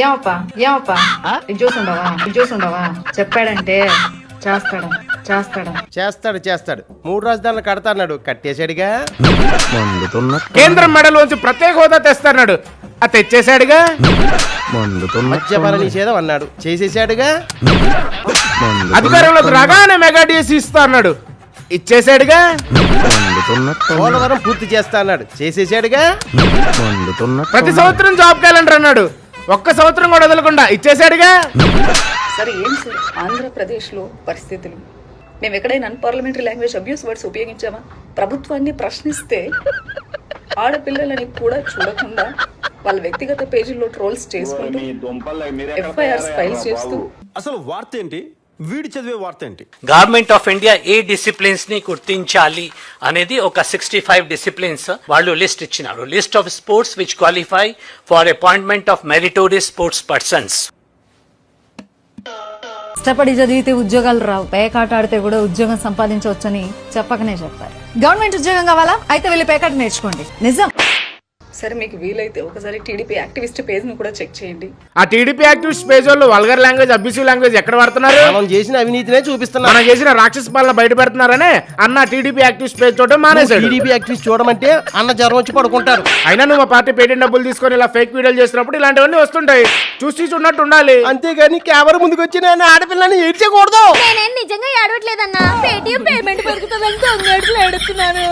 ఏమప్పా ఇది చూసుండవా చెప్పాడంటే చేస్తాడు 3 రాజధానులు కడతాడు కట్టేశాడుగా. కేంద్రం మెడలోంచి ప్రత్యేక హోదా తెస్తాడు అది తెచ్చేశాడుగా. మద్యపాన నిషేధం అన్నాడు చేసేసాడుగా. అధికారంలోకి రాగానే మెగా డిఎస్సి ఇస్తా అన్నాడు ఇచ్చేసాడుగా. పోలవరం పూర్తి చేస్తా అన్నాడు చేసేసాడుగా. ప్రతి సంవత్సరం జాబ్ క్యాలెండర్ అన్నాడు ఒక్క సంవత్సరం కూడా వదలకుండా ఇచ్చేసాడుగా. సరే ఏంటి సార్ ఆంధ్రప్రదేశ్లో పరిస్థితులు? మేము ఎక్కడైనా అన్పార్లమెంటరీ లాంగ్వేజ్ అబ్యూస్ వర్డ్స్ ఉపయోగించామా? ప్రభుత్వాన్ని ప్రశ్నిస్తే ఆడపిల్లలని కూడా చూడకుండా వాళ్ళ వ్యక్తిగత పేజీల్లో ట్రోల్స్ చేసుకుంటూ ఎఫ్ఐఆర్స్ ఫైల్ చేస్తూ అసలు వార్త ఏంటి? వీడి చదివే వార్త ఏంటి? Government of India A disciplines ని గుర్తించాలి అనేది ఒక 65 డిసిప్లిన్స్ వాళ్ళు లిస్ట్ ఇచ్చినారు. List of sports which qualify for appointment of meritorious sports persons. కష్టపడి చదివితే ఉద్యోగాలు రావు, పేకాట ఆడితే కూడా ఉద్యోగం సంపాదించవచ్చని చెప్పకనే చెప్పారు. గవర్నమెంట్ ఉద్యోగం కావాలా? అయితే వెళ్ళి పేకాట నేర్చుకోండి. నిజం. సరే మీకు వీలైతే ఒకసారి టీడీపీ యాక్టివిస్ట్ పేజ్ ను కూడా చెక్ చేయండి. ఆ టీడీపీ యాక్టివిస్ట్ పేజ్ వాళ్ళు వల్గర్ లాంగ్వేజ్ అబ్యూసివ్ లాంగ్వేజ్ ఎక్కడ వాడుతున్నారు? మనం చేసిన అవినీతినే చూపిస్తున్నారు. మనం చేసిన రాక్షస పాలన బయట పెడుతున్నారనే అన్న టీడీపీ యాక్టివిస్ట్ పేజ్ చూడడం మానేశాడు. టీడీపీ యాక్టివిస్ట్ చూడమంటే అన్న జ్వరం వచ్చి పడుకుంటారు. అయినా నువ్వు మా పార్టీ పేటెంట్ డబ్బులు తీసుకొని ఇలా ఫేక్ వీడియోలు చేసినప్పుడు ఇలాంటివన్నీ వస్తుంటాయి. చూసి చూడనట్టు ఉండాలి. అంతేగాని కెమెరా ముందుకు వచ్చి నేను ఆడపిల్లని ఏడ్చకూడదు. నేనేం నిజంగా ఏడవట్లేదన్నా. పేటిఎం పేమెంట్ పెరుగుతుందని దొంగ ఏడుస్తున్నాను.